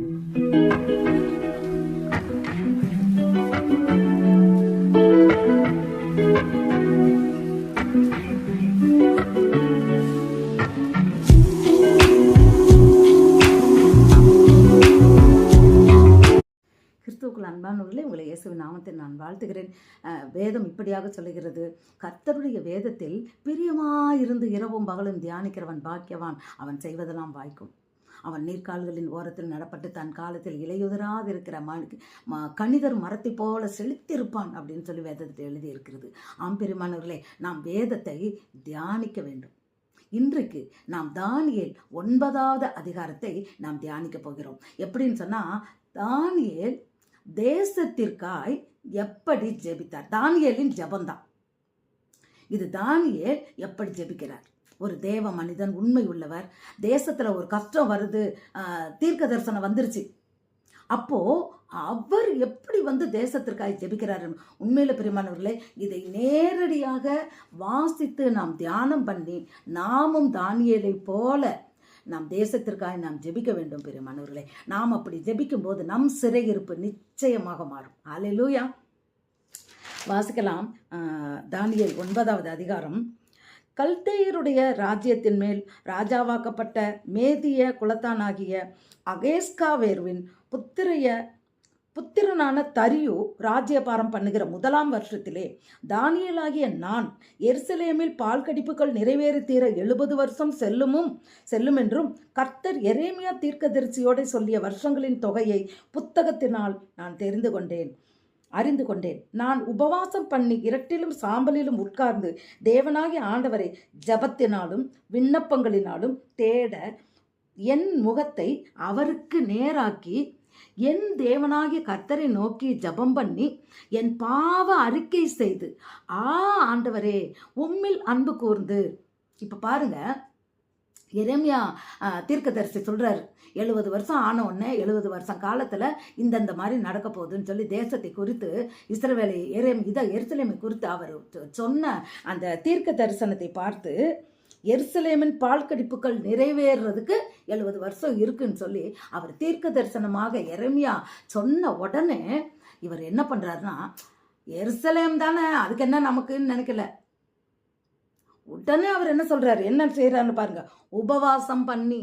கிறிஸ்துவுக்குள் அன்பானவர்களே, உங்களை இயேசுவின் நாமத்தில் நான் வாழ்த்துகிறேன். வேதம் இப்படியாக சொல்லுகிறது, கர்த்தருடைய வேதத்தில் பிரியமாயிருந்து இரவும் பகலும் தியானிக்கிறவன் பாக்கியவான், அவன் செய்வதெல்லாம் வாய்க்கும். அவன் நீர்க்கால்களின் ஓரத்தில் நடப்பட்டு தன் காலத்தில் இலையுதிராதிருக்கிற கணிதர் மரத்தை போல செழித்திருப்பான் அப்படின்னு சொல்லி வேதத்தில் எழுதியிருக்கிறது. பெரியமானவர்களே, நாம் வேதத்தை தியானிக்க வேண்டும். இன்றைக்கு நாம் தானியேல் 9வது அதிகாரத்தை நாம் தியானிக்க போகிறோம். எப்படின்னு சொன்னால், தானியேல் தேசத்திற்காய் எப்படி ஜெபித்தார். தானியேலின் ஜெபந்தான் இது. தானியேல் எப்படி ஜெபிக்கிறார்? ஒரு தேவ மனிதன், உண்மை உள்ளவர். தேசத்துல ஒரு கஷ்டம் வருது, தீர்க்க தரிசனம் வந்துருச்சு. அப்போ அவர் எப்படி தேசத்திற்காக ஜெபிக்கிறார்? உண்மையில பிரியமானவர்களே, இதை நேரடியாக வாசித்து நாம் தியானம் பண்ணி நாமும் தானியேலை போல நாம் தேசத்திற்காக நாம் ஜெபிக்க வேண்டும். பிரியமானவர்களே, நாம் அப்படி ஜெபிக்கும் போது நம் சிறையிருப்பு நிச்சயமாக மாறும். அல்லேலூயா. வாசிக்கலாம். தானியேல் 9வது அதிகாரம். கல்தேயருடைய ராஜ்யத்தின் மேல் ராஜாவாக்கப்பட்ட மேதிய குலத்தானாகிய அகேஸ்காவேர்வின் புத்திரனான தரியு ராஜ்யபாரம் பண்ணுகிற 1ஆம் வருஷத்திலே தானியேலாகிய நான் எருசலேமில் பால் கடிப்புகள் நிறைவேறி தீர 70 வருஷம் செல்லும் என்றும் கர்த்தர் எரேமியா தீர்க்கதரிசியோடு சொல்லிய வருஷங்களின் தொகையை புத்தகத்தினால் நான் அறிந்து கொண்டேன். நான் உபவாசம் பண்ணி இரட்டிலும் சாம்பலிலும் உட்கார்ந்து தேவனாகிய ஆண்டவரை ஜபத்தினாலும் விண்ணப்பங்களினாலும் தேட என் முகத்தை அவருக்கு நேராக்கி என் தேவனாகிய கர்த்தரை நோக்கி ஜபம் பண்ணி என் பாவ அறிக்கை செய்து ஆண்டவரே உம்மில் அன்பு கூர்ந்து. இப்ப பாருங்க, எரேமியா தீர்க்கதரிசி சொல்றாரு, 70 வருஷம் ஆன உடனே 70 வருஷம் காலத்துல இந்த மாதிரி நடக்க போகுதுன்னு சொல்லி தேசத்தை குறித்து எருசலேமை குறித்து அவர் சொன்ன அந்த தீர்க்க தரிசனத்தை பார்த்து, எருசலேமின் பால் கடிப்புகள் நிறைவேறதுக்கு 70 வருஷம் இருக்குன்னு சொல்லி அவர் தீர்க்க தரிசனமாக எரேமியா சொன்ன உடனே இவர் என்ன பண்றாருன்னா, எருசலேம் தானே, அதுக்கு என்ன நமக்குன்னு நினைக்கல. உடனே அவர் என்ன சொல்றாரு, என்ன செய்யறாருன்னு பாருங்க. உபவாசம் பண்ணி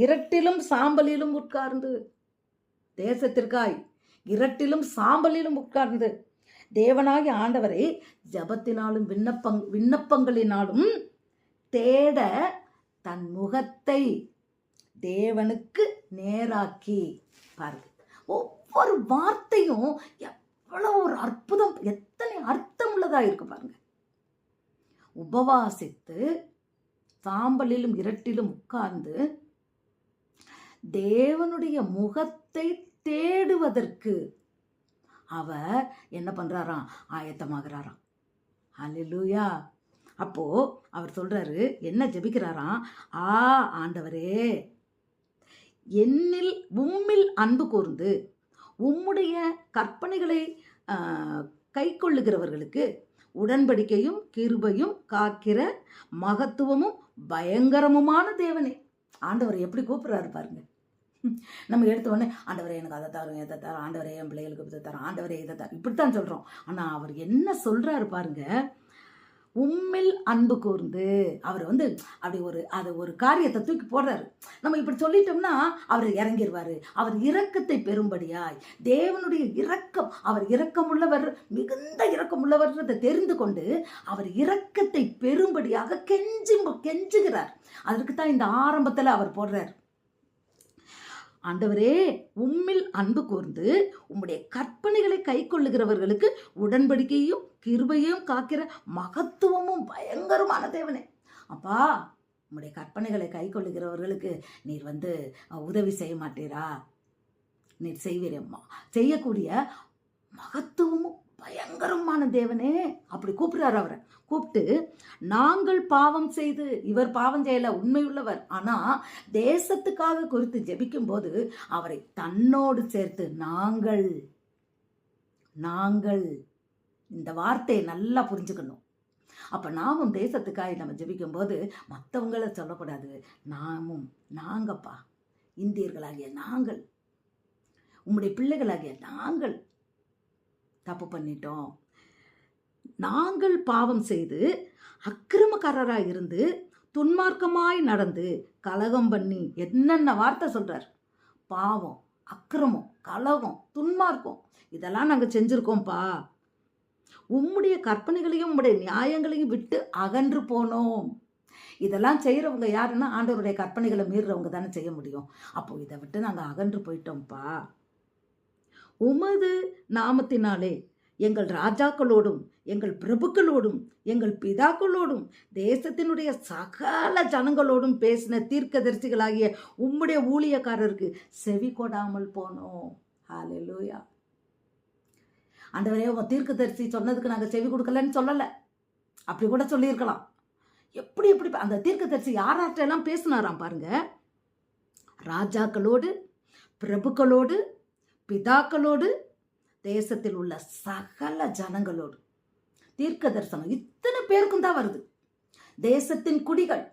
இரட்டிலும் சாம்பலிலும் உட்கார்ந்து, தேசத்திற்காய் இரட்டிலும் சாம்பலிலும் உட்கார்ந்து தேவனாகிய ஆண்டவரை ஜபத்தினாலும் விண்ணப்பங்களினாலும் தேட தன் முகத்தை தேவனுக்கு நேராக்கி. பாருங்க, ஒவ்வொரு வார்த்தையும் எவ்வளவு ஒரு அற்புதம், எத்தனை அர்த்தம் உள்ளதா இருக்கு பாருங்க. உபவாசித்து சாம்பலிலும் இரட்டிலும் உட்கார்ந்து தேவனுடைய முகத்தை தேடுவதற்கு அவர் என்ன பண்றாராம்? ஆயத்தமாகிறாராம். அல்லேலூயா. அப்போ அவர் சொல்றாரு, என்ன ஜெபிக்கிறாராம்? ஆண்டவரே, உம்மில் அன்பு கூர்ந்து உம்முடைய கற்பனைகளை கை கொள்ளுகிறவர்களுக்கு உடன்படிக்கையும் கிருபையும் காக்கிற மகத்துவமும் பயங்கரமுமான தேவனே. ஆண்டவர் எப்படி கூப்பிடுறாரு பாருங்க. நம்ம எடுத்த உடனே ஆண்டவரே எனக்கு அதை தரும், எதை தரும், ஆண்டவரே என் பிள்ளைகளுக்கு இதை தரும், ஆண்டவரே இதை தரும், இப்படித்தான் சொல்றோம். ஆனா அவர் என்ன சொல்றாரு பாருங்க, உம்மில் அன்பு கூர்ந்து. அவர் அப்படி ஒரு காரியத்தை தூக்கி போடுறாரு. நம்ம இப்படி சொல்லிட்டோம்னா அவர் இறங்கிடுவாரு. அவர் இரக்கத்தை பெறும்படியாய் தேவனுடைய இரக்கம், அவர் இரக்கமுள்ளவர், மிகுந்த இரக்கமுள்ளவர்ன்றதை தெரிந்து கொண்டு அவர் இரக்கத்தை பெறும்படியாக கெஞ்சுகிறார். அதற்கு தான் இந்த ஆரம்பத்தில் அவர் போடுறார், ஆண்டவரே உம்மில் அன்பு கூர்ந்து உம்முடைய கற்பனைகளை கை கொள்ளுகிறவர்களுக்கு உடன்படிக்கையும் கிருபையும் காக்கிற மகத்துவமும் பயங்கரமான தேவனே. அப்பா, உம்முடைய கற்பனைகளை கை கொள்ளுகிறவர்களுக்கு நீர் உதவி செய்ய மாட்டீரா? நீர் செய்வீரம்மா. செய்யக்கூடிய மகத்துவமும் பயங்கரமான தேவனே. அப்படி கூப்பிடுறாரு. அவரை கூப்பிட்டு, நாங்கள் பாவம் செய்து, இவர் பாவம் செய்யல, உண்மையுள்ளவர், ஆனா தேசத்துக்காக குறித்து ஜெபிக்கும் போது அவரை தன்னோடு சேர்த்து நாங்கள் இந்த வார்த்தையை நல்லா புரிஞ்சுக்கணும். அப்ப நாமும் தேசத்துக்காக நம்ம ஜெபிக்கும் போது மற்றவங்கள சொல்லக்கூடாது, நாங்கப்பா இந்தியர்களாகிய நாங்கள், உம்முடைய பிள்ளைகளாகிய நாங்கள் தப்பு பண்ணிட்டோம். நாங்கள் பாவம் செய்து அக்கிரமக்காரராய் இருந்து துன்மார்க்கமாய் நடந்து கலகம் பண்ணி, என்னென்ன வார்த்தை சொல்றார். பாவம், அக்கிரமம், கலகம், துன்மார்க்கம் இதெல்லாம் நாங்கள் செஞ்சுருக்கோம்ப்பா. உம்முடைய கற்பனைகளையும் உம்முடைய நியாயங்களையும் விட்டு அகன்று போனோம். இதெல்லாம் செய்கிறவங்க யாருன்னா ஆண்டவருடைய கற்பனைகளை மீறுறவங்க தானே செய்ய முடியும். அப்போ இதை விட்டு நாங்கள் அகன்று போயிட்டோம்ப்பா. உமது நாமத்தினாலே எங்கள் ராஜாக்களோடும் எங்கள் பிரபுக்களோடும் எங்கள் பிதாக்களோடும் தேசத்தினுடைய சகல ஜனங்களோடும் பேசின தீர்க்கதரிசிகளாகிய உம்முடைய ஊழியக்காரருக்கு செவி கொடாமல் போனோம். ஹல்லேலூயா. ஆண்டவரே, உங்க தீர்க்கதரிசி சொன்னதுக்கு நாங்கள் செவி கொடுக்கலன்னு சொல்லலை, அப்படி கூட சொல்லியிருக்கலாம். எப்படி எப்படி அந்த தீர்க்கதரிசி யார்கிட்டெல்லாம் பேசினாராம் பாருங்க. ராஜாக்களோடு, பிரபுக்களோடு, பிதாக்களோடு, தேசத்தில் உள்ள சகல ஜனங்களோடு. தீர்க்க தரிசனம் இத்தனை பேருக்கும் தான் வருது. தேசத்தின் குடிகள்,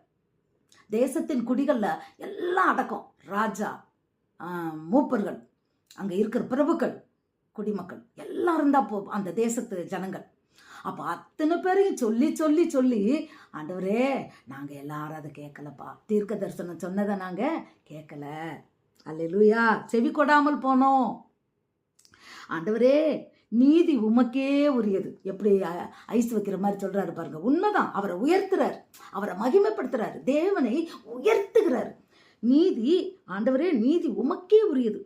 தேசத்தின் குடிகள்ல எல்லாம் அடக்கம். ராஜா, மூப்பர்கள், அங்க இருக்கிற பிரபுக்கள், குடிமக்கள் எல்லாரும் தான் அந்த தேசத்து ஜனங்கள். அப்போ அத்தனை பேரையும் சொல்லி சொல்லி சொல்லி, ஆண்டவரே நாங்கள் எல்லாரும் அதை கேட்கலப்பா, தீர்க்க தரிசனம் சொன்னதை நாங்கள் கேட்கல. அல்லேலூயா. செவி கொடாமல் போனோம். ஆண்டவரே, நீதி உமக்கே உரியது. எப்படி ஐஸ் வைக்கிற மாதிரி சொல்றாரு பாருங்க. உண்மைதான். அவரை உயர்த்துறார், அவரை மகிமைப்படுத்துறாரு, தேவனை உயர்த்துகிறார். நீதி, ஆண்டவரே நீதி உமக்கே உரியது.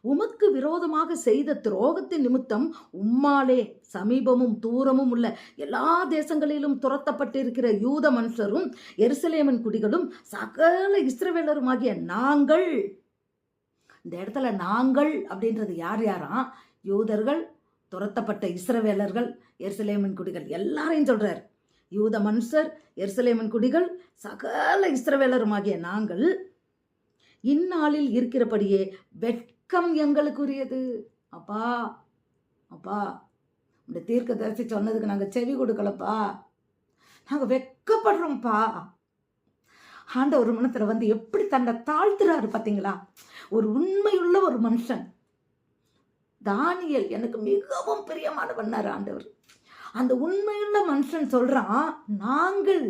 உமக்கு விரோதமாக செய்த துரோகத்தின் நிமித்தம் உம்மாலே சமீபமும் தூரமும் உள்ள எல்லா தேசங்களிலும் துரத்தப்பட்டிருக்கிற யூத மனுஷரும் எருசலேமின் குடிகளும் சகல இஸ்ரவேலருமாகிய நாங்கள். இந்த இடத்துல நாங்கள் அப்படின்றது யார் யாரா? யூதர்கள், துரத்தப்பட்ட இஸ்ரவேலர்கள், எருசலேமின் குடிகள் எல்லாரையும் சொல்றார். யூத மனுஷர், எருசலேமின் குடிகள், சகல இஸ்ரவேலருமாகிய நாங்கள் இந்நாளில் இருக்கிறபடியே வெட்கம் எங்களுக்குரியது. அப்பா, அப்பா, இந்த தீர்க்கதரிசி சொன்னதுக்கு நாங்கள் செவி கொடுக்கலப்பா, நாங்கள் வெட்கப்படுறோம்ப்பா. ஆண்டவர் மனத்தில் வந்து எப்படி தன்னை தாழ்த்துறாரு பார்த்தீங்களா? ஒரு உண்மையுள்ள ஒரு மனுஷன். தானியேல் எனக்கு மிகவும் பிரியமான பண்ணார் ஆண்டவர். அந்த உண்மையுள்ள மனுஷன் சொல்றான், நாங்கள்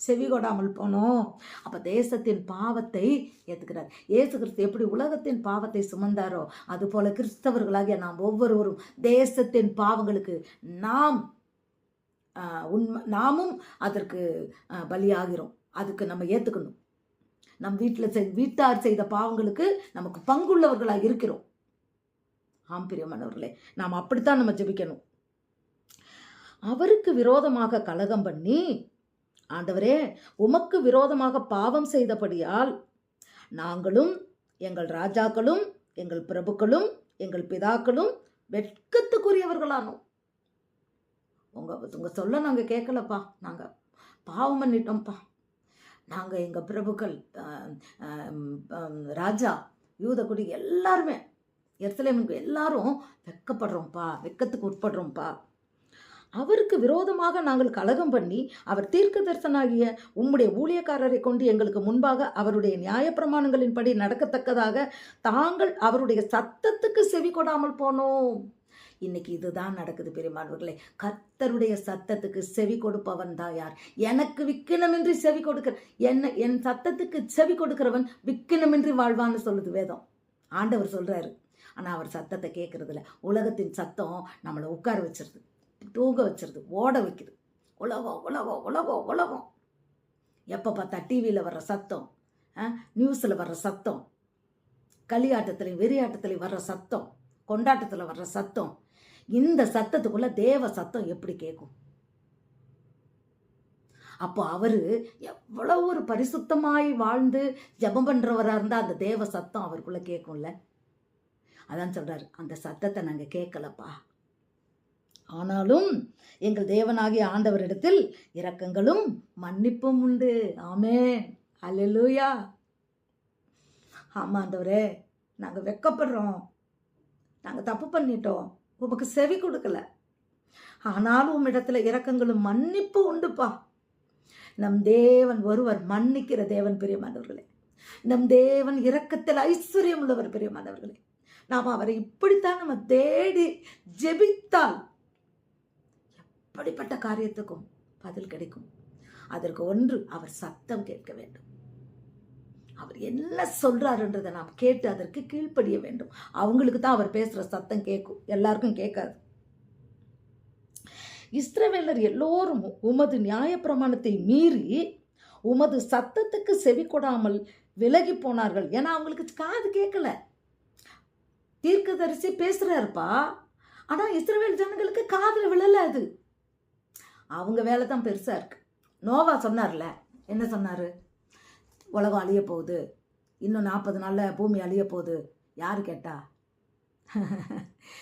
செவி கொடாமல் போனோம். அப்ப தேசத்தின் பாவத்தை ஏத்துக்கிறார். இயேசு கிறிஸ்து எப்படி உலகத்தின் பாவத்தை சுமந்தாரோ அது போல கிறிஸ்தவர்களாகிய நாம் ஒவ்வொருவரும் தேசத்தின் பாவங்களுக்கு நாமும் அதற்கு பலியாகிறோம். அதுக்கு நம்ம ஏத்துக்கணும். நம் வீட்டார் செய்த பாவங்களுக்கு நமக்கு பங்குள்ளவர்களாக இருக்கிறோம். ஆம் பிரியமானவர்களே, நாம் அப்படித்தான் நம்ம ஜெபிக்கணும். அவருக்கு விரோதமாக கலகம் பண்ணி, ஆண்டவரே உமக்கு விரோதமாக பாவம் செய்தபடியால் நாங்களும் எங்கள் ராஜாக்களும் எங்கள் பிரபுக்களும் எங்கள் பிதாக்களும் வெட்கத்துக்குரியவர்களானோம். உங்க சொல்ல நாங்கள் கேட்கலப்பா, நாங்கள் பாவம் பண்ணிட்டோம்ப்பா. நாங்கள் எங்கள் பிரபுக்கள், ராஜா, யூத குடி எல்லாருமே, எருசலேமுக்கு எல்லாரும் வெட்கப்படுறோம்ப்பா, வெட்கத்துக்கு உட்படுறோம்ப்பா. அவருக்கு விரோதமாக நாங்கள் கலகம் பண்ணி அவர் தீர்க்கதரிசனாகிய உம்முடைய ஊழியக்காரரை கொண்டு எங்களுக்கு முன்பாக அவருடைய நியாயப்பிரமாணங்களின்படி நடக்கத்தக்கதாக தாங்கள் அவருடைய சத்தத்துக்கு செவி கொடாமல் போனோம். இன்னைக்கு இதுதான் நடக்குது பெரியமானவர்களே. கர்த்தருடைய சத்தத்துக்கு செவி கொடுப்பவன் தான் யார்? எனக்கு விக்கினமின்றி செவி கொடுக்கிற என் சத்தத்துக்கு செவி கொடுக்கிறவன் விக்கினமின்றி வாழ்வான்னு சொல்லுது வேதம். ஆண்டவர் சொல்றாரு. ஆனால் அவர் சத்தத்தை கேட்கறதில்ல. உலகத்தின் சத்தம் நம்மளை உட்கார வச்சிருது, தூங்க வச்சிருது, ஓட வைக்குது. உலகம் உலகம் உலகம் உலகம். எப்போ பார்த்தா டிவியில் வர்ற சத்தம், நியூஸில் வர்ற சத்தம், களியாட்டத்திலையும் வெறியாட்டத்திலையும் வர்ற சத்தம், கொண்டாட்டத்தில் வர்ற சத்தம். இந்த சத்தத்துக்குள்ள தேவ சத்தம் எப்படி கேட்கும்? அப்போ அவரு எவ்வளவு ஒரு பரிசுத்தமாய் வாழ்ந்து ஜெபம் பண்றவராக இருந்தால் அந்த தேவ சத்தம் அவருக்குள்ள கேட்கும்ல. அதான் சொல்றாரு, அந்த சத்தத்தை நாங்கள் கேட்கலப்பா. ஆனாலும் எங்கள் தேவனாகிய ஆண்டவரிடத்தில் இரக்கங்களும் மன்னிப்பும் உண்டு. ஆமென். அல்லேலூயா. ஆமா ஆண்டவரே, நாங்கள் வெட்கப்படுறோம், நாங்கள் தப்பு பண்ணிட்டோம், உமக்கு செவி கொடுக்கல. ஆனாலும் உம்மிடத்துல இரக்கங்களும் மன்னிப்பு உண்டுப்பா. நம் தேவன் ஒருவர் மன்னிக்கிற தேவன் பிரியமானவர்களே. நம் தேவன் இரக்கத்தில் ஐஸ்வர்யம் உள்ளவர் பிரியமானவர்களே. நாம் அவரை இப்படித்தான் நம்ம தேடி ஜெபித்தால் எப்படிப்பட்ட காரியத்துக்கும் பதில் கிடைக்கும். அதற்கு ஒன்று, அவர் சத்தம் கேட்க வேண்டும். அவர் என்ன சொல்றாருன்றதை நாம் கேட்டு அதற்கு கீழ்ப்படிய வேண்டும். அவங்களுக்கு தான் அவர் பேசுற சத்தம் கேட்கும், எல்லாருக்கும் கேட்காது. இஸ்ரவேலர் எல்லோரும் உமது நியாயப்பிரமாணத்தை மீறி உமது சத்தத்துக்கு செவி கொடாமல் விலகி போனார்கள். ஏன்னா அவங்களுக்கு காது கேட்கல. தீர்க்கதரிசி பேசுறாருப்பா, ஆனா இஸ்ரவேல் ஜனங்களுக்கு காதுல விழல. அது அவங்க வேலை தான் பெருசா இருக்கு. நோவா சொன்னார்ல, என்ன சொன்னாரு? உலகம் அழிய போகுது, இன்னும் 40 நாள்ல பூமி அழிய போகுது. யாரு கேட்டா?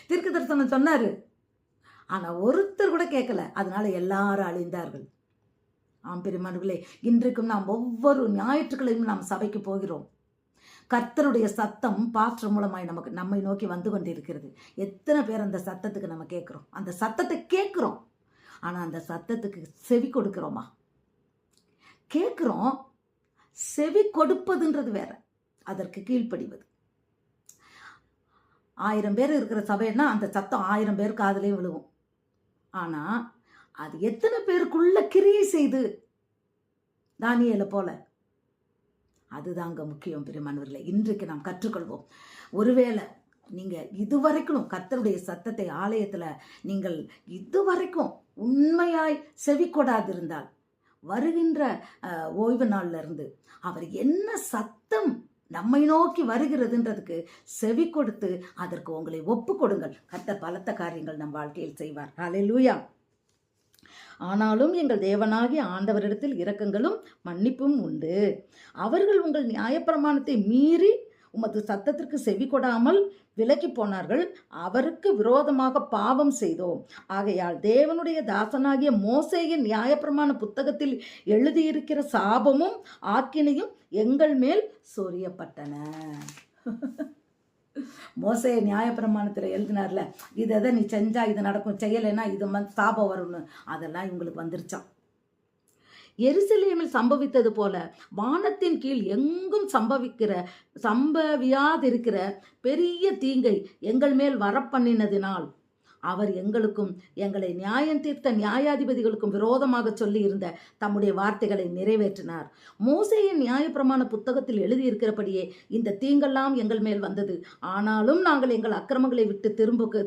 தீர்க்கதரிசனம் சொன்னாரு. ஆனா ஒருத்தர் கூட கேட்கல. அதனால எல்லாரும் அழிந்தார்கள். பிரியமானவர்களே, இன்றைக்கும் நாம் ஒவ்வொரு ஞாயிற்றுக்கிழமையும் நாம் சபைக்கு போகிறோம். கர்த்தருடைய சத்தம் பாற்று மூலமாய் நம்மை நோக்கி வந்து கொண்டிருக்கிறது. எத்தனை பேர் அந்த சத்தத்துக்கு நம்ம கேட்கிறோம்? அந்த சத்தத்தை கேட்கிறோம், ஆனா அந்த சத்தத்துக்கு செவி கொடுக்கிறோமா? கேட்கிறோம், செவி கொடுப்பதுன்றது வேற, அதற்கு கீழ்ப்படிவது. 1000 பேர் இருக்கிற சபைன்னா அந்த சத்தம் 1000 பேர் காதுலயும் விழுவும். ஆனா அது எத்தனை பேருக்குள்ள கிரியை செய்து, தானியேலை போல, அதுதாங்க முக்கியம் பிரியமானவர்களே. இன்றைக்கு நாம் கற்றுக்கொள்வோம். ஒருவேளை நீங்க இதுவரைக்கும் கர்த்தருடைய சத்தத்தை ஆலயத்துல நீங்கள் இதுவரைக்கும் உண்மையாய் செவி கொடாதிருந்தால், வருகின்ற ஓய்வு நாள்ல இருந்து அவர் என்ன சத்தம் நம்மை நோக்கி வருகிறதுன்றதுக்கு செவி கொடுத்து அதற்கு உங்களை ஒப்பு கொடுங்கள். கர்த்தர் பலத்த காரியங்கள் நம் வாழ்க்கையில் செய்வார். ஹல்லேலூயா. ஆனாலும் எங்கள் தேவனாகிய ஆண்டவரிடத்தில் இரக்கங்களும் மன்னிப்பும் உண்டு. அவர்கள் உங்கள் நியாயப்பிரமாணத்தை மீறி உமது சத்தத்திற்கு செவி கொடாமல் விலகி போனார்கள். அவருக்கு விரோதமாக பாவம் செய்தோம். ஆகையால் தேவனுடைய தாசனாகிய மோசேயின் நியாயப்பிரமாண புத்தகத்தில் எழுதியிருக்கிற சாபமும் ஆக்கினையும் எங்கள் மேல் சொரியப்பட்டன. மோசே நியாயப்பிரமாணத்தில் எழுதினார்ல, இதை நீ செஞ்சா இது நடக்கும், செய்யலைன்னா இது சாபம் வரும்னு, அதெல்லாம் இவங்களுக்கு வந்துருச்சான். எருசலேமில் சம்பவித்தது போல வானத்தின் கீழ் எங்கும் சம்பவியாதிருக்கிற பெரிய தீங்கை எங்கள் மேல் வரப்பண்ணினதினால் அவர் எங்களுக்கும் எங்களை நியாயம் தீர்த்த நியாயாதிபதிகளுக்கும் விரோதமாக சொல்லி இருந்த தம்முடைய வார்த்தைகளை நிறைவேற்றினார். மோசேயின் நியாயப்பிரமாண புத்தகத்தில் எழுதியிருக்கிறபடியே இந்த தீங்கெல்லாம் எங்கள் மேல் வந்தது. ஆனாலும் நாங்கள் எங்கள் அக்கிரமங்களை விட்டு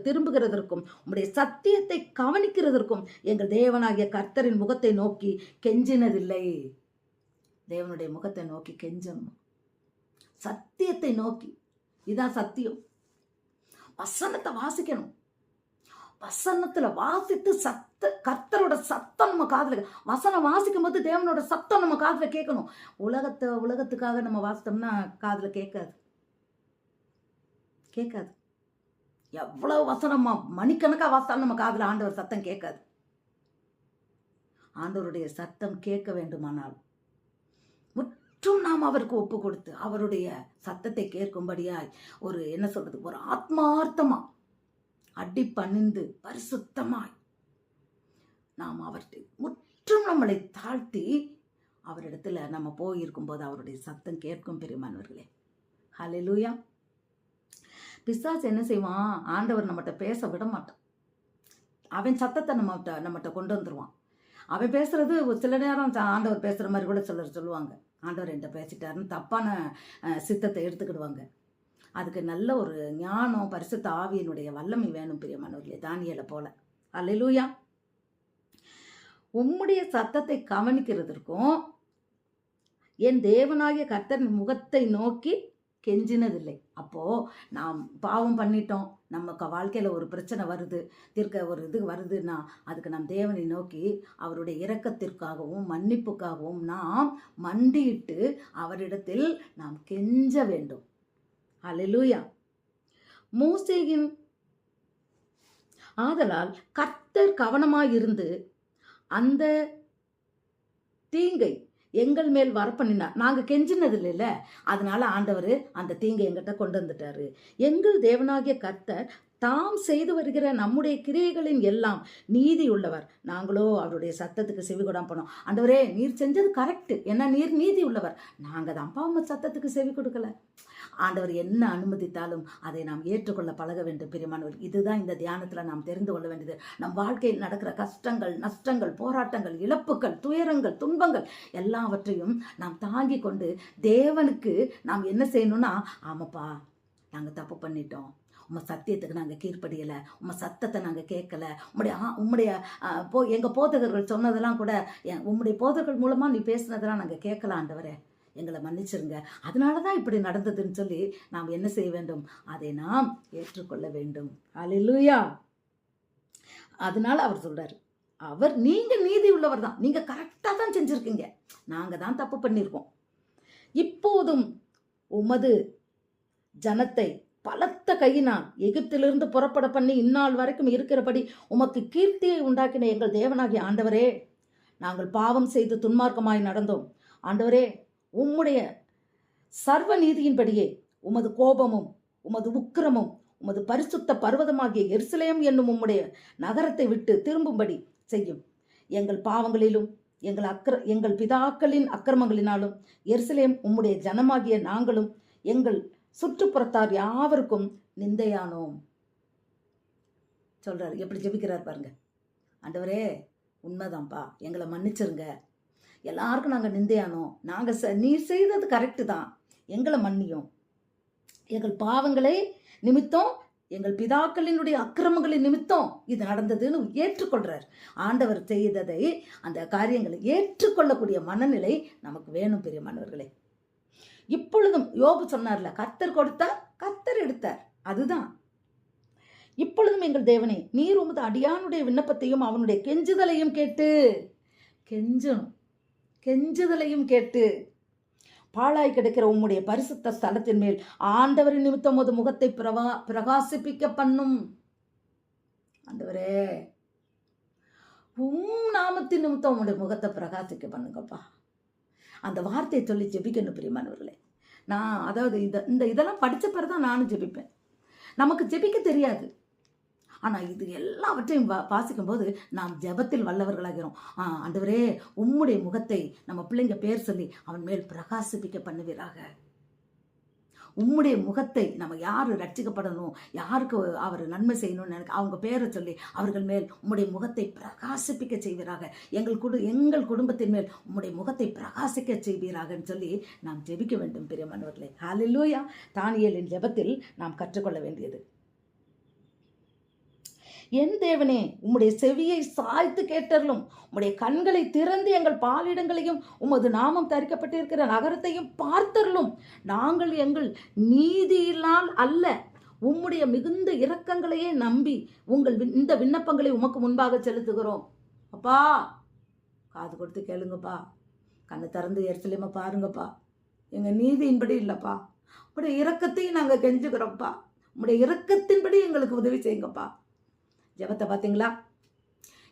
திரும்புகிறதற்கும் உம்முடைய சத்தியத்தை கவனிக்கிறதற்கும் எங்கள் தேவனாகிய கர்த்தரின் முகத்தை நோக்கி கெஞ்சினதில்லை. தேவனுடைய முகத்தை நோக்கி கெஞ்சணும், சத்தியத்தை நோக்கி. இதான் சத்தியம். வசனத்தை வாசிக்கணும். வசனத்துல வாசித்து கர்த்தரோட சத்தம் நம்ம காதுல, வசனம் வாசிக்கும் போது தேவனோட சத்தம் நம்ம காதுல கேட்கணும். உலகத்துக்காக நம்ம வாசித்தோம்னா காதுல கேட்காது. எவ்வளவு வசனமா மணிக்கணக்கா வாசித்தாலும் நம்ம காதுல ஆண்டவர் சத்தம் கேட்காது. ஆண்டவருடைய சத்தம் கேட்க வேண்டுமானால் முற்றும் நாம் அவருக்கு ஒப்பு கொடுத்து அவருடைய சத்தத்தை கேட்கும்படியாய் ஒரு ஒரு ஆத்மார்த்தமா அடி பணிந்து பரிசுத்தமாய் நாம் அவர்கிட்ட முற்றும் நம்மளை தாழ்த்தி அவரிடத்துல நம்ம போயிருக்கும் போது அவருடைய சத்தம் கேட்கும் பிரியமானவர்களே. ஹல்லேலூயா. பிசாசு என்ன செய்வான்? ஆண்டவர் நம்மகிட்ட பேச விட மாட்டான். அவன் சத்தத்தை நம்மகிட்ட கொண்டு வந்துருவான். அவன் பேசுறது சில நேரம் ஆண்டவர் பேசுற மாதிரி கூட சொல்லுவாங்க. ஆண்டவர் என்கிட்ட பேசிட்டாருன்னு தப்பான சித்தத்தை எடுத்துக்கிடுவாங்க. அதுக்கு நல்ல ஒரு ஞானம், பரிசுத்த ஆவியினுடைய வல்லமை வேணும் பிரியமானவர்களே, தானியேலை போல. அல்லேலூயா. உம்முடைய சத்தத்தை கவனிக்கிறதற்கும் என் தேவனாகிய கர்த்தரின் முகத்தை நோக்கி கெஞ்சினதில்லை. அப்போ நாம் பாவம் பண்ணிட்டோம், நமக்கு வாழ்க்கையில ஒரு பிரச்சனை வருது, ஒரு இது வருதுன்னா அதுக்கு நாம் தேவனை நோக்கி அவருடைய இரக்கத்திற்காகவும் மன்னிப்புக்காகவும் நாம் மண்டியிட்டு அவரிடத்தில் நாம் கெஞ்ச வேண்டும். அல்லேலூயா. மோசேயின் ஆதலால் கர்த்தர் கவனமாயிருந்து அந்த தீங்கை எங்கள் மேல் வரப்பண்ணினார். நாங்க கெஞ்சினது இல்லைல்ல, அதனால ஆண்டவர் அந்த தீங்கை எங்கிட்ட கொண்டு வந்துட்டாரு. எங்கள் தேவனாகிய கர்த்தர் தாம் செய்து வருகிற நம்முடைய கிரியைகளின் எல்லாம் நீதி உள்ளவர். நாங்களோ அவருடைய சத்தத்துக்கு செவி கொடாம போனோம். ஆண்டவரே, நீர் செஞ்சது கரெக்ட், ஏன்னா நீர் நீதி உள்ளவர். நாங்கள் தான்ப்பா உங்க சத்தத்துக்கு செவி கொடுக்கல. ஆண்டவர் என்ன அனுமதித்தாலும் அதை நாம் ஏற்றுக்கொள்ள பழக வேண்டும் பிரியமானவர். இதுதான் இந்த தியானத்தில் நாம் தெரிந்து கொள்ள வேண்டியது. நம் வாழ்க்கையில் நடக்கிற கஷ்டங்கள், நஷ்டங்கள், போராட்டங்கள், இழப்புகள், துயரங்கள், துன்பங்கள் எல்லாவற்றையும் நாம் தாங்கி கொண்டு தேவனுக்கு நாம் என்ன செய்யணும்னா, ஆமாப்பா நாங்கள் தப்பு பண்ணிட்டோம், உம்மை சத்தியத்துக்கு நாங்கள் கீழ்ப்படியலை, உம்மை சத்தத்தை நாங்கள் கேட்கல, உம்முடைய எங்கள் போதகர்கள் சொன்னதெல்லாம் கூட உம்முடைய போதகர்கள் மூலமாக நீ பேசுனதெல்லாம் நாங்கள் கேட்கல ஆண்டவரே, எங்களை மன்னிச்சிருங்க, அதனால தான் இப்படி நடந்ததுன்னு சொல்லி நாம் என்ன செய்ய வேண்டும், அதை நாம் ஏற்றுக்கொள்ள வேண்டும். அல்லேலூயா. அதனால அவர் சொல்றாரு, நீங்கள் நீதி உள்ளவர் தான், நீங்கள் கரெக்டாக தான் செஞ்சுருக்கீங்க, நாங்கள் தான் தப்பு பண்ணியிருக்கோம். இப்போதும் உமது ஜனத்தை பலத்த கையினால் எகிப்திலிருந்து புறப்பட பண்ணி இந்நாள் வரைக்கும் இருக்கிறபடி உமக்கு கீர்த்தியை உண்டாக்கின எங்கள் தேவனாகிய ஆண்டவரே, நாங்கள் பாவம் செய்து துன்மார்க்கமாய் நடந்தோம். ஆண்டவரே, உம்முடைய சர்வ நீதியின்படியே உமது கோபமும் உமது உக்கிரமும் உமது பரிசுத்த பர்வதமாகிய எருசலேம் என்னும் உம்முடைய நகரத்தை விட்டு திரும்பும்படி செய்யும். எங்கள் பாவங்களிலும் எங்கள் பிதாக்களின் அக்கிரமங்களினாலும் எருசலேம் உம்முடைய ஜனமாகிய நாங்களும் எங்கள் சுற்றுப்புறத்தார் யாவருக்கும் நிந்தையானோம். சொல்றாரு, எப்படி ஜெபிக்கிறார் பாருங்க. ஆண்டவரே, உண்மைதான்ப்பா, எங்களை மன்னிச்சிருங்க, எல்லாருக்கும் நாங்கள் நிந்தையானோம், நாங்கள் நீர் செய்தது கரெக்டு தான், எங்களை மன்னியும், எங்கள் பாவங்களை நிமித்தம் எங்கள் பிதாக்களினுடைய அக்கிரமங்களின் நிமித்தம் இது நடந்ததுன்னு ஏற்றுக்கொள்றார். ஆண்டவர் செய்ததை, அந்த காரியங்களை ஏற்றுக்கொள்ளக்கூடிய மனநிலை நமக்கு வேணும் பிரியமானவர்களே. இப்பொழுதும் யோபு சொன்னார்ல, கர்த்தர் கொடுத்தார், கர்த்தர் எடுத்தார், அதுதான். இப்பொழுதும் எங்கள் தேவனே, நீர் உமது அடியானுடைய விண்ணப்பத்தையும் அவனுடைய கெஞ்சுதலையும் கேட்டு, கெஞ்சுதலையும் கேட்டு பாழாய் கிடைக்கிற உம்முடைய பரிசுத்த ஸ்தலத்தின் மேல் ஆண்டவரின் நிமித்தம் உமது முகத்தை பிரகாசிப்பிக்க பண்ணும். ஆண்டவரே, நாமத்தின் நிமித்தம் உம்முடைய முகத்தை பிரகாசிக்க பண்ணுங்கப்பா. அந்த வார்த்தையை சொல்லி ஜெபிக்கணும் பிரியமானவர்களே. அதாவது இதெல்லாம் படித்த பிறகு தான் நானும் ஜெபிப்பேன். நமக்கு ஜெபிக்க தெரியாது, ஆனால் இது எல்லாவற்றையும் வாசிக்கும் போது நாம் ஜெபத்தில் வல்லவர்களாகிறோம். ஆண்டவரே, உம்முடைய முகத்தை நம்ம பிள்ளைங்க பேர் சொல்லி அவன் மேல் பிரகாசிப்பிக்க பண்ணுவீராக. உம்முடைய முகத்தை நம்ம யார் ரட்சிக்கப்படணும், யாருக்கு அவர் நன்மை செய்யணும்னு அவங்க பேரை சொல்லி அவர்கள் மேல் உம்முடைய முகத்தை பிரகாசிப்பிக்க செய்வீராக. எங்கள் குடும்பத்தின் மேல் உம்முடைய முகத்தை பிரகாசிக்க செய்வீராகன்னு சொல்லி நாம் ஜெபிக்க வேண்டும் பிரியமானவர்களே. ஹல்லேலூயா. தானியேலின் ஜெபத்தில் நாம் கற்றுக்கொள்ள வேண்டியது, என் தேவனே, உம்முடைய செவியை சாய்த்து கேட்டருளும், உம்முடைய கண்களை திறந்து எங்கள் பாலிடங்களையும் உமது நாமம் தரிக்கப்பட்டிருக்கிற நகரத்தையும் பார்த்தருளும். நாங்கள் எங்கள் நீதியினால் அல்ல, உம்முடைய மிகுந்த இரக்கங்களையே நம்பி இந்த விண்ணப்பங்களை உமக்கு முன்பாக செலுத்துகிறோம். அப்பா, காது கொடுத்து கேளுங்கப்பா, கண்ணை திறந்து எருசலேமை பாருங்கப்பா, எங்கள் நீதியின்படி இல்லைப்பா, உம்முடைய இரக்கத்தையும் நாங்கள் கெஞ்சுக்கிறோம்ப்பா, உம்முடைய இரக்கத்தின்படி எங்களுக்கு உதவி செய்யுங்கப்பா. ஜெபத்தை பார்த்தீங்களா?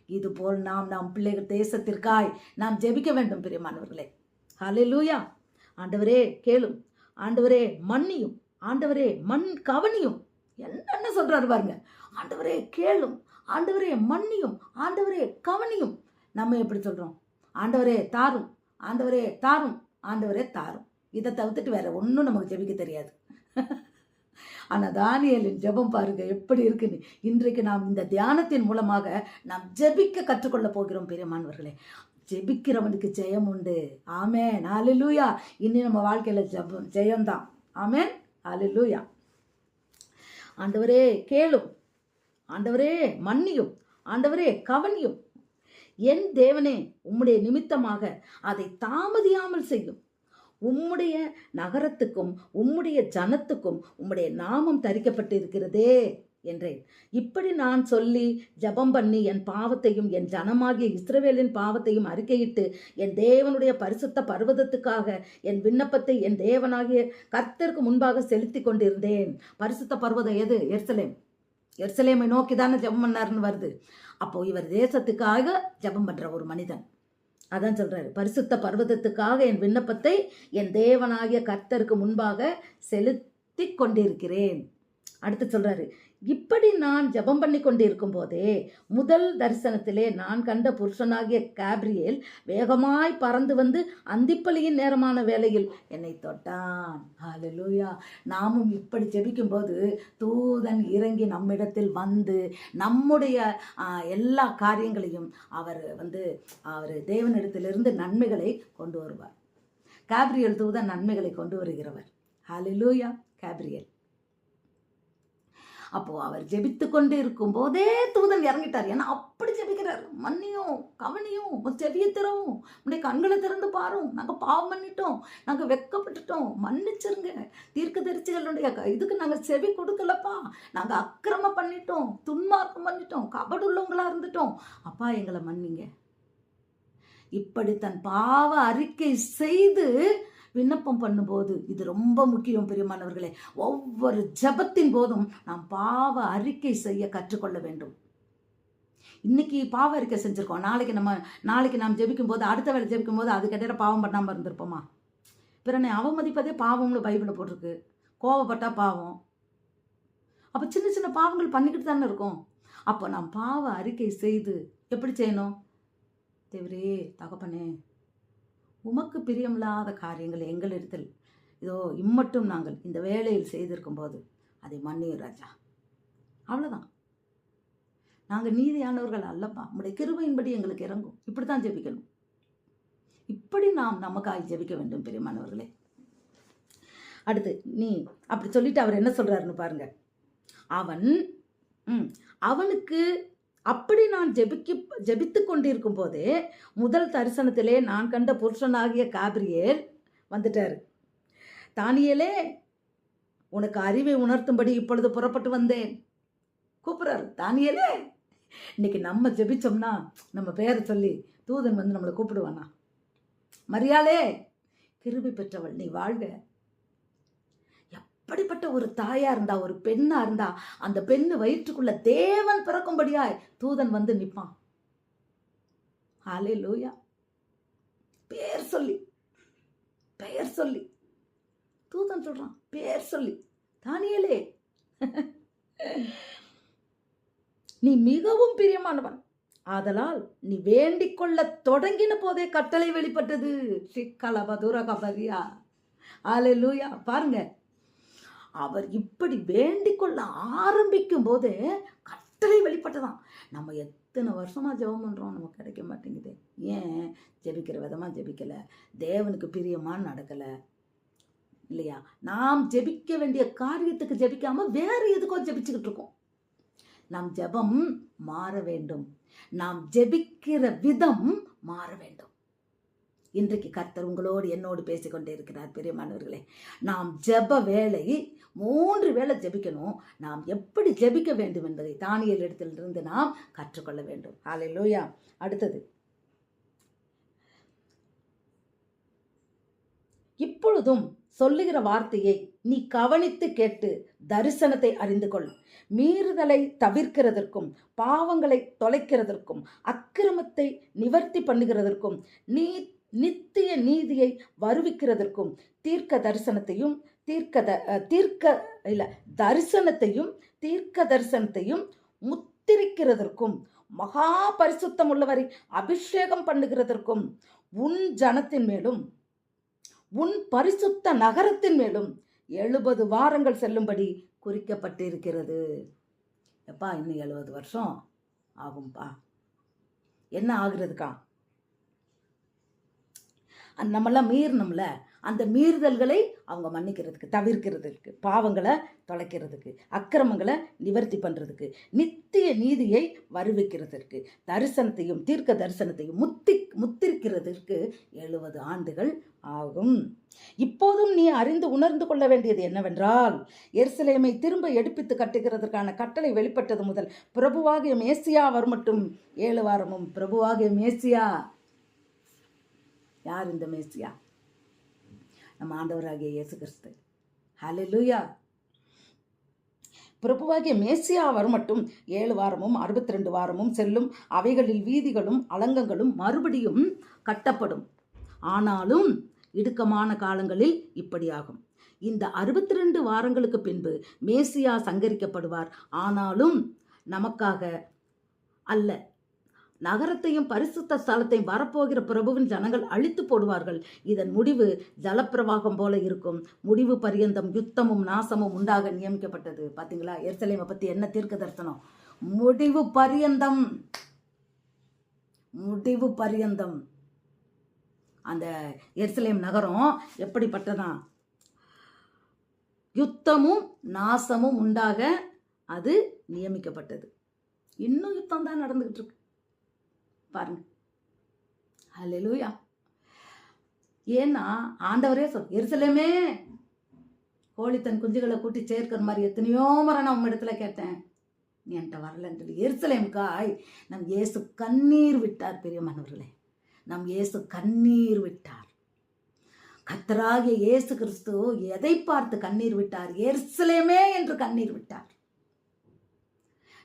இதுபோல் நாம் பிள்ளைகள் தேசத்திற்காய் நாம் ஜெபிக்க வேண்டும் பிரியமானவர்களே. ஹல்லேலூயா. ஆண்டவரே கேளும், ஆண்டவரே மன்னியும், ஆண்டவரே கவனியும். என்ன சொல்றாரு பாருங்க, ஆண்டவரே கேளும், ஆண்டவரே மன்னியும், ஆண்டவரே கவனியும். நம்ம எப்படி சொல்றோம்? ஆண்டவரே தாரும், ஆண்டவரே தாரும், ஆண்டவரே தாரும். இதை தவிர்த்துட்டு வேற ஒன்றும் நமக்கு ஜெபிக்க தெரியாது. ஆனால் தானியேலின் ஜெபம் பாருங்க எப்படி இருக்குன்னு. இன்றைக்கு நாம் இந்த தியானத்தின் மூலமாக நாம் ஜெபிக்க கற்றுக்கொள்ள போகிறோம் பிரியமானவர்களே. ஜெபிக்கிறவனுக்கு ஜெயம் உண்டு. ஆமென். ஹல்லேலூயா. இனி நம்ம வாழ்க்கையில் ஜெயம்தான். ஆமென். ஹல்லேலூயா. ஆண்டவரே கேளும், ஆண்டவரே மன்னியும், ஆண்டவரே கவனியும். என் தேவனே, உம்முடைய நிமித்தமாக அதை தாமதியாமல் செய்யும். உம்முடைய நகரத்துக்கும் உம்முடைய ஜனத்துக்கும் உம்முடைய நாமம் தரிக்கப்பட்டிருக்கிறதே என்றேன். இப்படி நான் சொல்லி ஜபம் பண்ணி என் பாவத்தையும் என் ஜனமாகிய இஸ்ரவேலின் பாவத்தையும் அறிக்கையிட்டு என் தேவனுடைய பரிசுத்த பர்வதத்துக்காக என் விண்ணப்பத்தை என் தேவனாகிய கர்த்தருக்கு முன்பாக செலுத்தி கொண்டிருந்தேன். பரிசுத்த பர்வதம் எது? எருசலேம். எருசலேமை நோக்கி தானே ஜபம் பண்ணாருன்னு வருது. அப்போ இவர் தேசத்துக்காக ஜபம் பண்ற ஒரு மனிதன். அதான் சொல்றாரு, பரிசுத்த பர்வதத்துக்காக என் விண்ணப்பத்தை என் தேவனாகிய கர்த்தருக்கு முன்பாக செலுத்தி கொண்டிருக்கிறேன். அடுத்து சொல்றாரு, இப்படி நான் ஜெபம் பண்ணி கொண்டிருக்கும் போதே முதல் தரிசனத்திலே நான் கண்ட புருஷனாகிய கேப்ரியேல் வேகமாய் பறந்து வந்து அந்திப்பலியின் நேரமான வேளையில் என்னை தொட்டான். ஹல்லேலூயா. நாமும் இப்படி ஜெபிக்கும் போது தூதன் இறங்கி நம்மிடத்தில் வந்து நம்முடைய எல்லா காரியங்களையும் அவர் தேவனிடத்திலிருந்து நன்மைகளை கொண்டு வருவார். கேப்ரியேல் தூதன் நன்மைகளை கொண்டு வருகிறவர். ஹல்லேலூயா. கேப்ரியேல் அப்போ அவர் ஜெபித்து கொண்டு இருக்கும் போதே தூதன் இறங்கிட்டார். ஏன்னா அப்படி ஜெபிக்கிறார். மன்னியும், கவனியும், செவியை திறவும், உடைய கண்களை திறந்து பாரும், நாங்கள் பாவம் பண்ணிட்டோம், நாங்கள் வெட்கப்பட்டுட்டோம், மன்னிச்சிருங்க. தீர்க்கதரிசிகளுடைய இதுக்கு நாங்கள் செவி கொடுக்கலப்பா, நாங்கள் அக்கிரமம் பண்ணிட்டோம், துன்மார்க்கம் பண்ணிட்டோம், கபடுள்ளவங்களா இருந்துட்டோம், அப்பா எங்களை மன்னிங்க. இப்படி தன் பாவ அறிக்கை செய்து விண்ணப்பம் பண்ணும்போது, இது ரொம்ப முக்கியம் பிரியமானவர்களே, ஒவ்வொரு ஜெபத்தின் போதும் நாம் பாவ அறிக்கை செய்ய கற்றுக்கொள்ள வேண்டும். இன்னைக்கு பாவ அறிக்கை செஞ்சுருக்கோம், நாளைக்கு நாம் ஜெபிக்கும் போது, அடுத்த வேலை ஜெபிக்கும் போது அது கிட்ட பாவம் பண்ணாமல் இருந்திருப்போமா? பிறனை அவமதிப்பதே பாவம்னு பைபிளில் போட்டிருக்கு. கோவப்பட்டா பாவம். அப்போ சின்ன சின்ன பாவங்கள் பண்ணிக்கிட்டு தானே இருக்கோம். அப்போ நாம் பாவ அறிக்கை செய்து எப்படி செய்யணும்? தேவரே, தகப்பனே, உமக்கு பிரியமில்லாத காரியங்கள் எங்களிடத்தில் இதோ இம்மட்டும் நாங்கள் இந்த வேளையில் செய்திருக்கும் போது அதை மன்னியும் ராஜா. அவ்வளோதான். நாங்கள் நீதியானவர்கள் அல்லப்பா, உங்களுடைய கிருபையின்படி எங்களுக்கு இறங்கும். இப்படி தான் ஜெபிக்கணும். இப்படி நாம் நமக்காய் ஜெபிக்க வேண்டும் பிரியமானவர்களே. அடுத்து நீ அப்படி சொல்லிட்டு அவர் என்ன சொல்றாருன்னு பாருங்க. அவனுக்கு அப்படி நான் ஜெபித்து கொண்டிருக்கும் போதே முதல் தரிசனத்திலே நான் கண்ட புருஷனாகிய கேப்ரியேல் வந்துட்டார். தானியேலே, உனக்கு அறிவை உணர்த்தும்படி இப்பொழுது புறப்பட்டு வந்தேன். கூப்பிடுறாரு. தானியேலே, இன்னைக்கு நம்ம ஜெபிச்சோம்னா நம்ம பேரை சொல்லி தூதன் வந்து நம்மளை கூப்பிடுவானா? மரியாளே, கிருபை பெற்றவள், நீ வாழ்க. அப்படிப்பட்ட ஒரு தாயா இருந்தா, ஒரு பெண்ணா இருந்தா, அந்த பெண்ணு வயிற்றுக்குள்ள தேவன் பிறக்கும்படியாய் தூதன் வந்து நிற்பான். ஹல்லேலூயா. பெயர் சொல்லி தூதன் சொல்றான், பெயர் சொல்லி, தானியேலே, நீ மிகவும் பிரியமானவன், ஆதலால் நீ வேண்டிக் கொள்ள தொடங்கின போதே கட்டளை வெளிப்பட்டது. சிக்கலபதுரகபரியா. ஹல்லேலூயா. பாருங்க, அவர் இப்படி வேண்டிக் கொள்ள ஆரம்பிக்கும் போது கட்டளை வெளிப்பட்டதான். நம்ம எத்தனை வருஷமா ஜெபம் பண்றோம், நமக்கு கிடைக்க மாட்டேங்குது. ஏன்? ஜெபிக்கிற விதமா ஜெபிக்கல, தேவனுக்கு பிரியமா நடக்கல இல்லையா? நாம் ஜெபிக்க வேண்டிய காரியத்துக்கு ஜெபிக்காம வேற எதுக்கோ ஜெபிச்சுக்கிட்டு இருக்கோம். நாம் ஜெபம் மாற வேண்டும். நாம் ஜெபிக்கிற விதம் மாற வேண்டும். இன்றைக்கு கர்த்தர் உங்களோடு என்னோடு பேசிக்கொண்டே இருக்கிறார் பிரியமானவர்களே. நாம் ஜெப வேலை 3 வேளை ஜெபிக்கணும். நாம் எப்படி ஜெபிக்க வேண்டும் என்பதை தானியேல் இடத்திலிருந்து நாம் கற்றுக்கொள்ள வேண்டும். ஹல்லேலூயா. அடுத்தது, இப்பொழுதும் சொல்லுகிற வார்த்தையை நீ கவனித்து கேட்டு தரிசனத்தை அறிந்து கொள். மீறுதலை தவிர்க்கிறதற்கும், பாவங்களை தொலைக்கிறதற்கும், அக்கிரமத்தை நிவர்த்தி பண்ணுகிறதற்கும், நித்திய நீதியை வருவிக்கிறதற்கும், தீர்க்க தரிசனத்தையும் முத்திரிக்கிறதற்கும், மகா பரிசுத்தம் உள்ளவரை அபிஷேகம் பண்ணுகிறதற்கும், உன் ஜனத்தின் மேலும் உன் பரிசுத்த நகரத்தின் மேலும் 70 வாரங்கள் செல்லும்படி குறிக்கப்பட்டிருக்கிறது. எப்பா, இன்னும் 70 வருஷம் ஆகும்பா. என்ன ஆகுறதுக்கா? நம்மெல்லாம் மீறினோம்ல, அந்த மீறுதல்களை அவங்க மன்னிக்கிறதுக்கு, தவிர்க்கிறதுக்கு, பாவங்களை தொலைக்கிறதுக்கு, அக்கிரமங்களை நிவர்த்தி பண்ணுறதுக்கு, நித்திய நீதியை வருவிக்கிறதுக்கு, தரிசனத்தையும் தீர்க்க தரிசனத்தையும் முத்திரிக்கிறதுக்கு 70 ஆண்டுகள் ஆகும். இப்போதும் நீ அறிந்து உணர்ந்து கொள்ள வேண்டியது என்னவென்றால், எருசலேமை திரும்ப எடுப்பித்து கட்டுகிறதற்கான கட்டளை வெளிப்பட்டது முதல் பிரபுவாகிய மேசியா வரமட்டும் 7 வாரமும். பிரபுவாகிய மேசியா யார்? இந்த மேசியா நம்ம ஆண்டவராகிய இயேசு கிறிஸ்து. ஹல்லேலூயா. பிரபுவாகிய மேசியா வரமட்டும் 7 வாரமும் 62 வாரமும் செல்லும். அவைகளில் வீதிகளும் அலங்கங்களும் மறுபடியும் கட்டப்படும். ஆனாலும் இடுக்கமான காலங்களில் இப்படியாகும். இந்த 62 வாரங்களுக்கு பின்பு மேசியா சங்கரிக்கப்படுவார். ஆனாலும் நமக்காக அல்ல. நகரத்தையும் பரிசுத்த ஸ்தலத்தையும் வரப்போகிற பிரபுவின் ஜனங்கள் அழித்து போடுவார்கள். இதன் முடிவு ஜலப்பிரவாகம் போல இருக்கும். முடிவு பரியந்தம் யுத்தமும் நாசமும் உண்டாக நியமிக்கப்பட்டது. பாத்தீங்களா, எருசலேமை பத்தி என்ன தீர்க்க தரிசனம்? முடிவு பரியந்தம், முடிவு பரியந்தம். அந்த எருசலேம் நகரம் எப்படிப்பட்டதான்? யுத்தமும் நாசமும் உண்டாக அது நியமிக்கப்பட்டது. இன்னும் யுத்தம் தான் நடந்துகிட்டு இருக்கு பாருங்க. ஹல்லேலூயா. ஏன்னா ஆண்டவரே எருசலேமே கோழி தன் குஞ்சுகளை கூட்டி சேர்க்கிற மாதிரி எத்தனையோ முறை நான் உங்க இடத்துல கேட்டேன், நீ என்கிட்ட வரலன்னு சொல்லி. எருசலேமுக்காய் நம் இயேசு கண்ணீர் விட்டார். பிரியமானவர்களே, நம் இயேசு கண்ணீர் விட்டார். கர்த்தராகிய இயேசு கிறிஸ்து எதை பார்த்து கண்ணீர் விட்டார்? எருசலேமே என்று கண்ணீர் விட்டார்.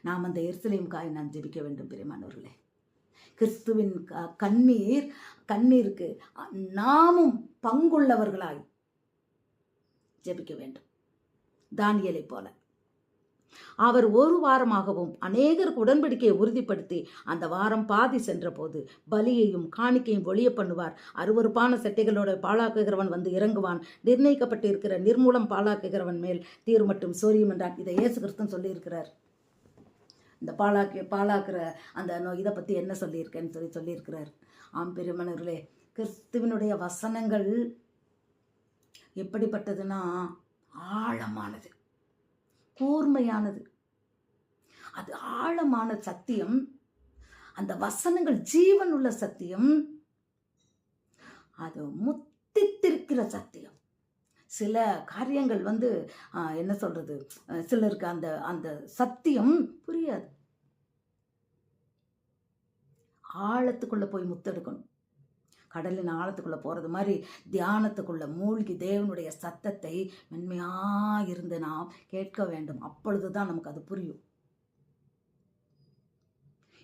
நாம் அந்த எருசலேமுக்காய் நாம் ஜெபிக்க வேண்டும். பிரியமானவர்களே, கிறிஸ்துவின் கண்ணீருக்கு நாமும் பங்குள்ளவர்களாய் ஜெபிக்க வேண்டும். தானியேலை போல அவர் ஒரு வாரமாகவும் அநேகருக்கு உடன்படிக்கையை உறுதிப்படுத்தி அந்த வாரம் பாதி சென்ற போது பலியையும் காணிக்கையும் ஒழிய பண்ணுவார். அருவருப்பான செட்டைகளோட பாழாக்குகிறவன் வந்து இறங்குவான். நிர்ணயிக்கப்பட்டு இருக்கிற நிர்மூலம் பாழாக்குகிறவன் மேல் தீர் மட்டும் சொரியும் என்றான். இதை இயேசு கிறிஸ்து சொல்லியிருக்கிறார். இந்த பாழாக்குற அந்த இதை பற்றி என்ன சொல்லியிருக்கேன்னு சொல்லியிருக்கிறார். ஆம் பிரியமானவர்களே, கிறிஸ்துவனுடைய வசனங்கள் எப்படிப்பட்டதுன்னா ஆழமானது, கூர்மையானது. அது ஆழமான சத்தியம். அந்த வசனங்கள் ஜீவன் உள்ள சத்தியம். அது முத்தித்திருக்கிற சத்தியம். சில காரியங்கள் என்ன சொல்றது, சிலருக்கு அந்த அந்த சத்தியம் புரியாது. ஆழத்துக்குள்ள போய் முத்தெடுக்கணும். கடலின் ஆழத்துக்குள்ள போறது மாதிரி தியானத்துக்குள்ள மூழ்கி தேவனுடைய சத்தத்தை மென்மையா இருந்து நாம் கேட்க வேண்டும். அப்பொழுதுதான் நமக்கு அது புரியும்.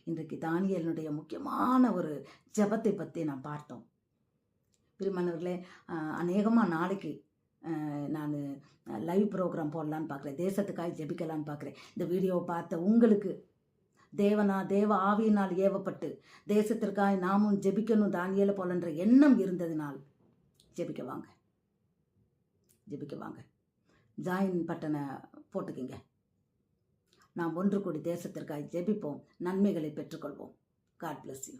இன்றைக்கு தானியேலுடைய முக்கியமான ஒரு ஜெபத்தை பற்றி நாம் பார்த்தோம். பிரியமானவர்களே, அநேகமாக நாளைக்கு நான் லைவ் ப்ரோக்ராம் போடலான்னு பார்க்குறேன். தேசத்துக்காய் ஜெபிக்கலான்னு பார்க்குறேன். இந்த வீடியோவை பார்த்த உங்களுக்கு தேவ ஆவியினால் ஏவப்பட்டு தேசத்திற்காய் நாமும் ஜெபிக்கணும் தானியேலை போலன்ற எண்ணம் இருந்ததினால் ஜெபிக்க வாங்க. ஜாயின் பட்டனை போட்டுக்கிங்க. நாம் ஒன்று கூடி தேசத்திற்காய் ஜெபிப்போம், நன்மைகளை பெற்றுக்கொள்வோம். God bless you.